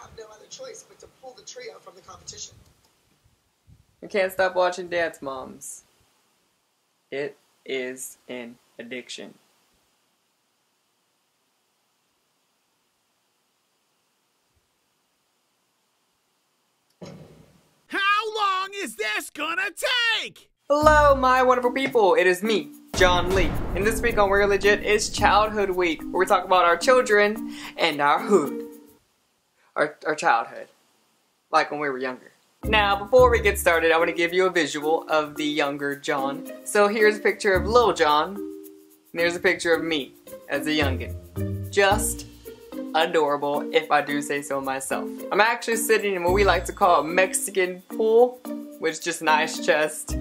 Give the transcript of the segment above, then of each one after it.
have no other choice but to pull the trio from the competition. You can't stop watching Dance Moms. It is an addiction. How long is this gonna take? Hello, my wonderful people. It is me, John Lee. And this week on We're Legit is Childhood Week, where we talk about our children and our hood. Our childhood. Like when we were younger. Now, before we get started, I want to give you a visual of the younger John. So here's a picture of Lil Jon, and here's a picture of me as a youngin'. Just adorable, if I do say so myself. I'm actually sitting in what we like to call a Mexican pool, which is just an ice chest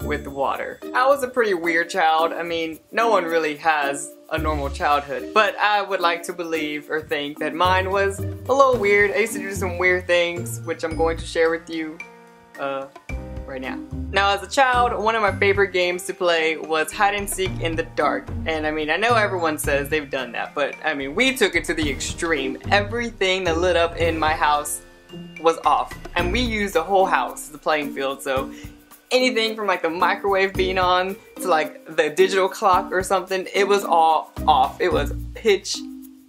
with water. I was a pretty weird child. I mean, no one really has a normal childhood, but I would like to believe or think that mine was a little weird. I used to do some weird things, which I'm going to share with you right now. Now, as a child, one of my favorite games to play was hide and seek in the dark. And I mean, I know everyone says they've done that, but I mean, we took it to the extreme. Everything that lit up in my house was off, and we used the whole house as a playing field. So anything from like the microwave being on to like the digital clock or something, it was all off. It was pitch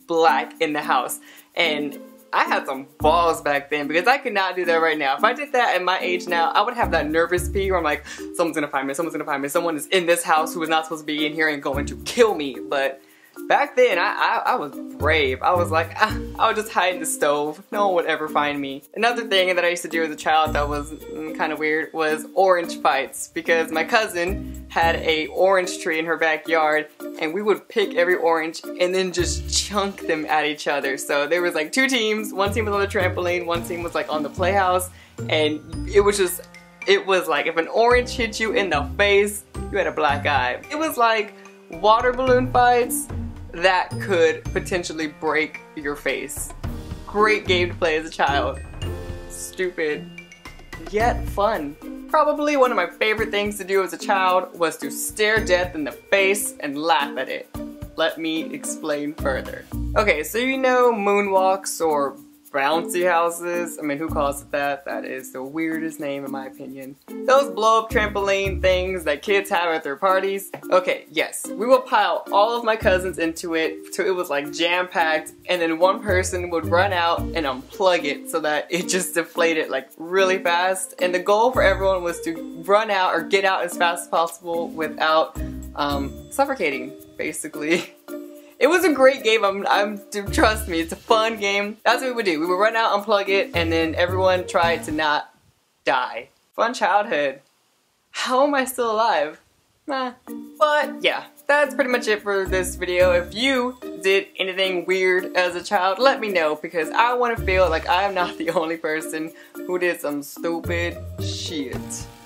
black in the house. And I had some balls back then because I could not do that right now. If I did that at my age now, I would have that nervous pee where I'm like, someone's gonna find me, someone's gonna find me, someone is in this house who is not supposed to be in here and going to kill me. But back then, I was brave. I was like, I would just hide in the stove. No one would ever find me. Another thing that I used to do as a child that was kind of weird was orange fights, because my cousin had a orange tree in her backyard, and we would pick every orange and then just chunk them at each other. So there was like two teams. One team was on the trampoline, one team was like on the playhouse, and it was like if an orange hit you in the face, you had a black eye. It was like water balloon fights that could potentially break your face. Great game to play as a child. Stupid, yet fun. Probably one of my favorite things to do as a child was to stare death in the face and laugh at it. Let me explain further. Okay, so you know moonwalks or bouncy houses? I mean, who calls it that? That is the weirdest name in my opinion. Those blow-up trampoline things that kids have at their parties. Okay, yes, we will pile all of my cousins into it till it was like jam-packed, and then one person would run out and unplug it so that it just deflated like really fast. And the goal for everyone was to run out or get out as fast as possible without suffocating, basically. It was a great game. Trust me, it's a fun game. That's what we would do. We would run out, unplug it, and then everyone tried to not die. Fun childhood. How am I still alive? Nah. But yeah, that's pretty much it for this video. If you did anything weird as a child, let me know, because I want to feel like I am not the only person who did some stupid shit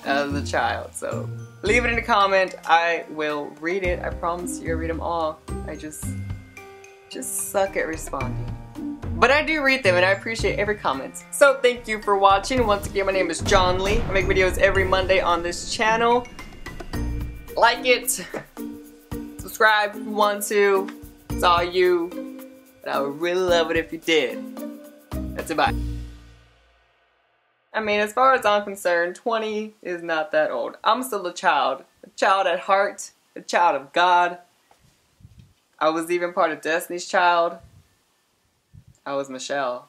as a child. So leave it in a comment. I will read it. I promise you I'll read them all. I just suck at responding. But I do read them and I appreciate every comment. So thank you for watching. Once again, my name is John Lee. I make videos every Monday on this channel. Like it. Subscribe if you want to. It's all you. But I would really love it if you did. That's it, bye. I mean, as far as I'm concerned, 20 is not that old. I'm still a child at heart, a child of God. I was even part of Destiny's Child. I was Michelle.